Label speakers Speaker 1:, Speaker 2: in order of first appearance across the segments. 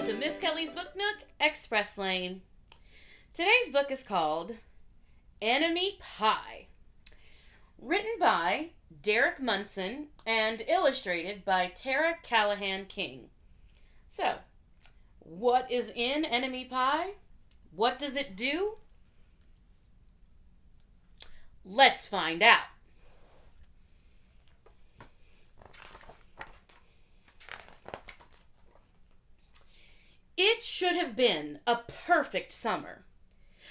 Speaker 1: to Miss Kelly's Book Nook Express Lane. Today's book is called Enemy Pie, written by Derek Munson and illustrated by Tara Calahan King. So, what is in Enemy Pie? What does it do? Let's find out. It should have been a perfect summer.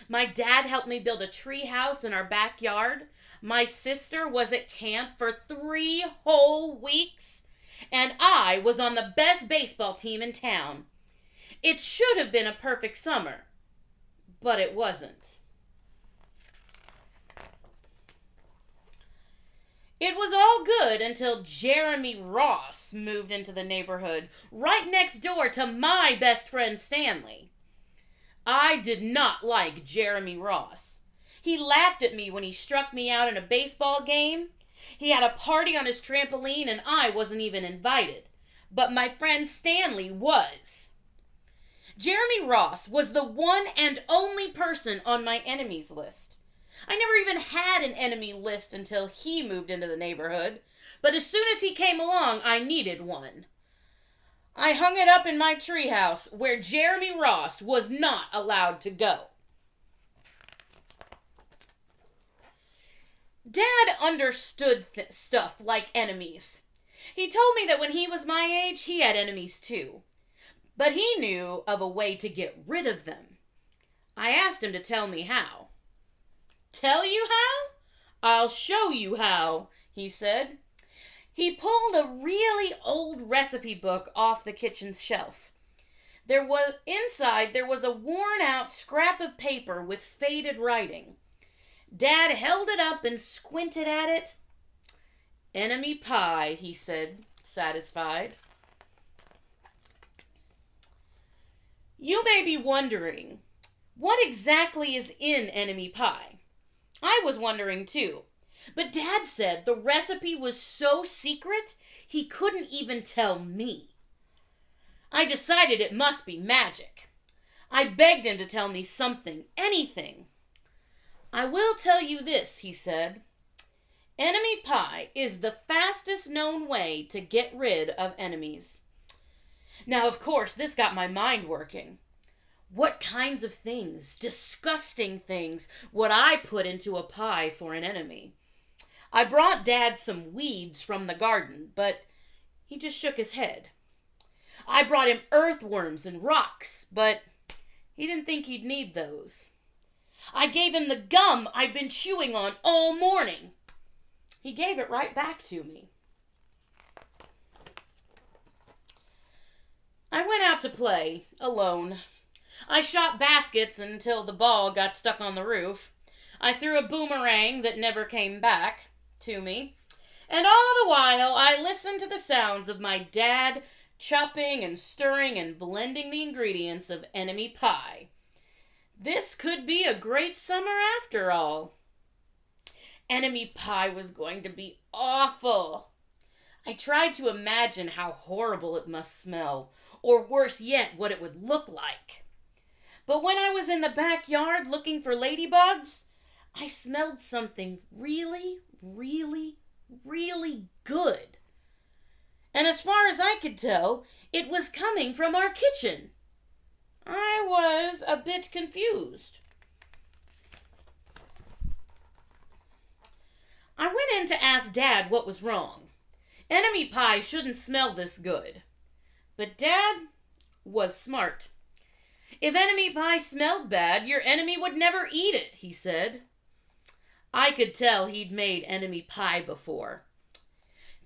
Speaker 1: My dad helped me build a tree house in our backyard. My sister was at camp for 3 whole weeks. And I was on the best baseball team in town. It should have been a perfect summer. But it wasn't. It was all good until Jeremy Ross moved into the neighborhood, right next door to my best friend Stanley. I did not like Jeremy Ross. He laughed at me when he struck me out in a baseball game. He had a party on his trampoline and I wasn't even invited. But my friend Stanley was. Jeremy Ross was the one and only person on my enemies list. I never even had an enemy list until he moved into the neighborhood, but as soon as he came along, I needed one. I hung it up in my treehouse where Jeremy Ross was not allowed to go. Dad understood stuff like enemies. He told me that when he was my age, he had enemies too, but he knew of a way to get rid of them. I asked him to tell me how. Tell you how? I'll show you how, he said. He pulled a really old recipe book off the kitchen shelf. Inside there was a worn-out scrap of paper with faded writing. Dad held it up and squinted at it. Enemy pie, he said, satisfied. You may be wondering, what exactly is in enemy pie? I was wondering too, but Dad said the recipe was so secret he couldn't even tell me. I decided it must be magic. I begged him to tell me something, anything. I will tell you this, he said. Enemy pie is the fastest known way to get rid of enemies. Now, of course, this got my mind working. What kinds of things, disgusting things, would I put into a pie for an enemy? I brought Dad some weeds from the garden, but he just shook his head. I brought him earthworms and rocks, but he didn't think he'd need those. I gave him the gum I'd been chewing on all morning. He gave it right back to me. I went out to play, alone. I shot baskets until the ball got stuck on the roof. I threw a boomerang that never came back to me. And all the while, I listened to the sounds of my dad chopping and stirring and blending the ingredients of enemy pie. This could be a great summer after all. Enemy pie was going to be awful. I tried to imagine how horrible it must smell, or worse yet, what it would look like. But when I was in the backyard looking for ladybugs, I smelled something really, really, really good. And as far as I could tell, it was coming from our kitchen. I was a bit confused. I went in to ask Dad what was wrong. Enemy pie shouldn't smell this good. But Dad was smart. If enemy pie smelled bad, your enemy would never eat it, he said. I could tell he'd made enemy pie before.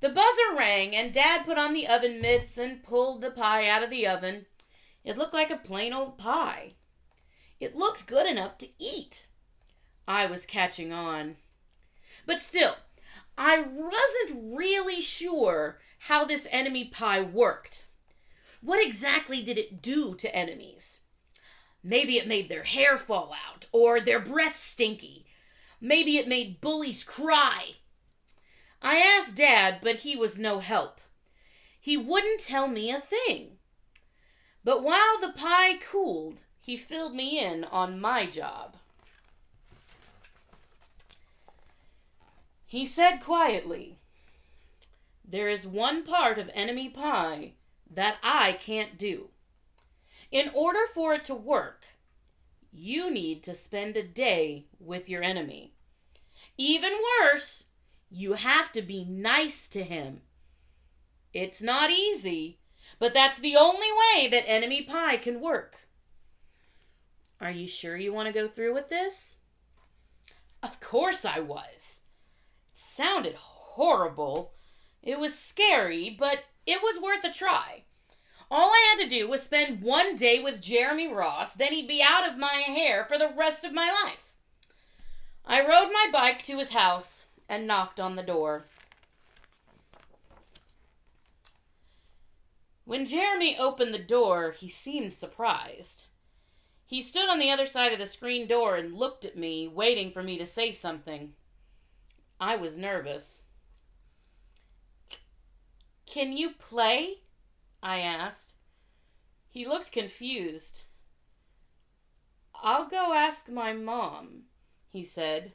Speaker 1: The buzzer rang and Dad put on the oven mitts and pulled the pie out of the oven. It looked like a plain old pie. It looked good enough to eat. I was catching on. But still, I wasn't really sure how this enemy pie worked. What exactly did it do to enemies? Maybe it made their hair fall out, or their breath stinky. Maybe it made bullies cry. I asked Dad, but he was no help. He wouldn't tell me a thing. But while the pie cooled, he filled me in on my job. He said quietly, "There is one part of enemy pie that I can't do. In order for it to work, you need to spend a day with your enemy. Even worse, you have to be nice to him. It's not easy, but that's the only way that enemy pie can work. Are you sure you want to go through with this?" Of course I was. It sounded horrible. It was scary, but it was worth a try. All I had to do was spend one day with Jeremy Ross, then he'd be out of my hair for the rest of my life. I rode my bike to his house and knocked on the door. When Jeremy opened the door, he seemed surprised. He stood on the other side of the screen door and looked at me, waiting for me to say something. I was nervous. "Can you play?" I asked. He looked confused. "I'll go ask my mom," he said.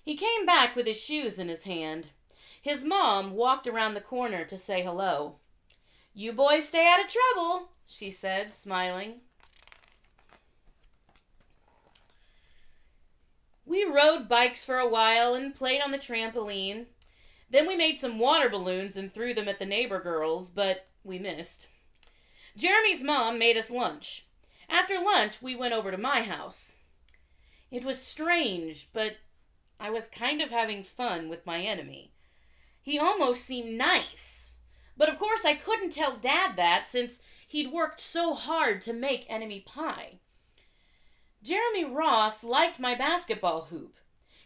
Speaker 1: He came back with his shoes in his hand. His mom walked around the corner to say hello. "You boys stay out of trouble," she said, smiling. We rode bikes for a while and played on the trampoline. Then we made some water balloons and threw them at the neighbor girls, but we missed. Jeremy's mom made us lunch. After lunch, we went over to my house. It was strange, but I was kind of having fun with my enemy. He almost seemed nice. But of course I couldn't tell Dad that since he'd worked so hard to make enemy pie. Jeremy Ross liked my basketball hoop.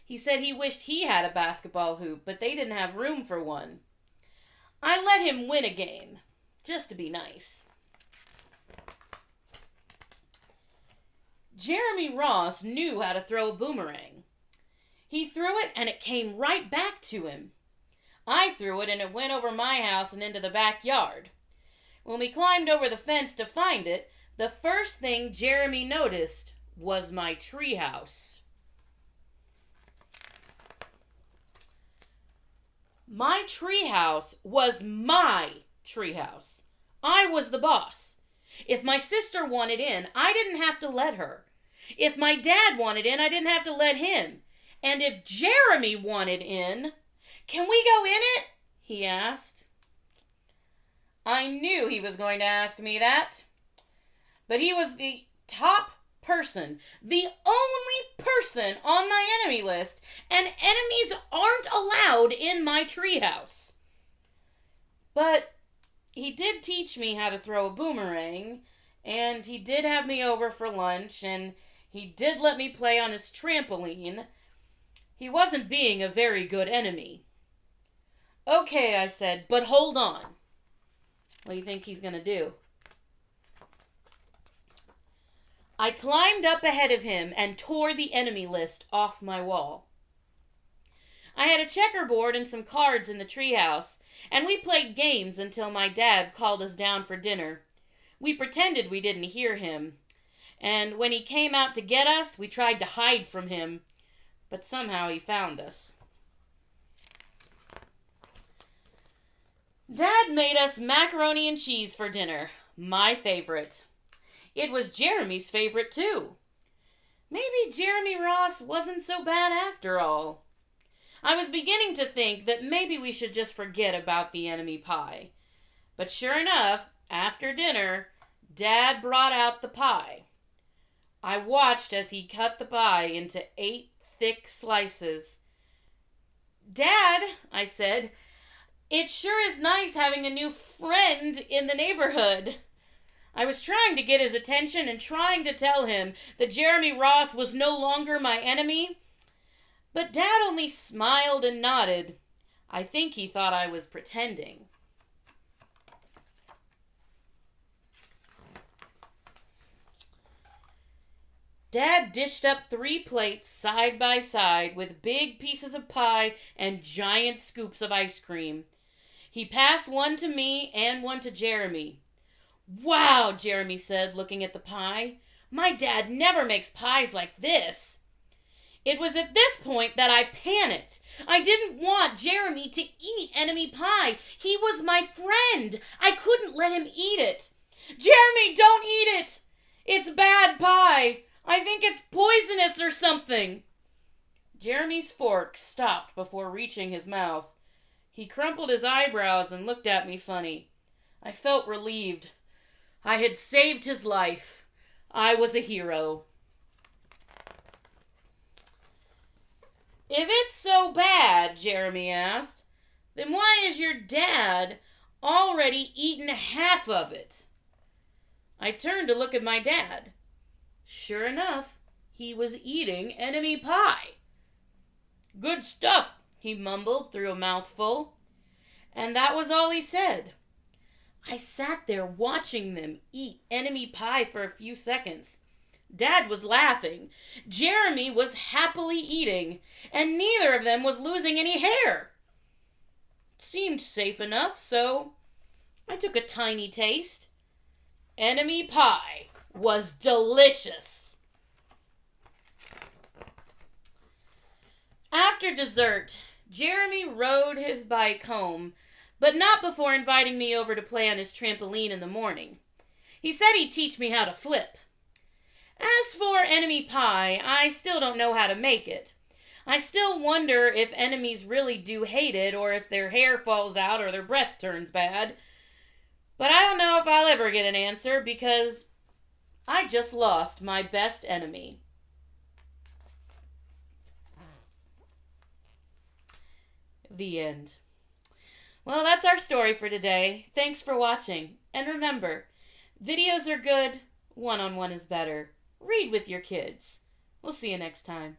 Speaker 1: He said he wished he had a basketball hoop, but they didn't have room for one. I let him win a game, just to be nice. Jeremy Ross knew how to throw a boomerang. He threw it and it came right back to him. I threw it and it went over my house and into the backyard. When we climbed over the fence to find it, the first thing Jeremy noticed was my treehouse. My treehouse was my treehouse. I was the boss. If my sister wanted in, I didn't have to let her. If my dad wanted in, I didn't have to let him. And if Jeremy wanted in, "Can we go in it?" he asked. I knew he was going to ask me that. But he was the top person, the only person on my enemy list, and enemies aren't allowed in my treehouse. But he did teach me how to throw a boomerang, and he did have me over for lunch, and he did let me play on his trampoline. He wasn't being a very good enemy. "Okay," I said, "but hold on." What do you think he's going to do? I climbed up ahead of him and tore the enemy list off my wall. I had a checkerboard and some cards in the treehouse, and we played games until my dad called us down for dinner. We pretended we didn't hear him, and when he came out to get us, we tried to hide from him, but somehow he found us. Dad made us macaroni and cheese for dinner, my favorite. It was Jeremy's favorite, too. Maybe Jeremy Ross wasn't so bad after all. I was beginning to think that maybe we should just forget about the enemy pie. But sure enough, after dinner, Dad brought out the pie. I watched as he cut the pie into 8 thick slices. "Dad," I said, "it sure is nice having a new friend in the neighborhood." I was trying to get his attention and trying to tell him that Jeremy Ross was no longer my enemy, but Dad only smiled and nodded. I think he thought I was pretending. Dad dished up 3 plates side by side with big pieces of pie and giant scoops of ice cream. He passed one to me and one to Jeremy. Wow, Jeremy said, looking at the pie. My dad never makes pies like this. It was at this point that I panicked. I didn't want Jeremy to eat enemy pie. He was my friend. I couldn't let him eat it. Jeremy, don't eat it! It's bad pie. I think it's poisonous or something. Jeremy's fork stopped before reaching his mouth. He crumpled his eyebrows and looked at me funny. I felt relieved. I had saved his life. I was a hero. If it's so bad, Jeremy asked, then why is your dad already eaten half of it? I turned to look at my dad. Sure enough, he was eating enemy pie. Good stuff, he mumbled through a mouthful. And that was all he said. I sat there watching them eat enemy pie for a few seconds. Dad was laughing. Jeremy was happily eating, and neither of them was losing any hair. It seemed safe enough, so I took a tiny taste. Enemy pie was delicious. After dessert, Jeremy rode his bike home, but not before inviting me over to play on his trampoline in the morning. He said he'd teach me how to flip. As for enemy pie, I still don't know how to make it. I still wonder if enemies really do hate it, or if their hair falls out or their breath turns bad. But I don't know if I'll ever get an answer, because I just lost my best enemy. The end. Well, that's our story for today. Thanks for watching. And remember, videos are good, one-on-one is better. Read with your kids. We'll see you next time.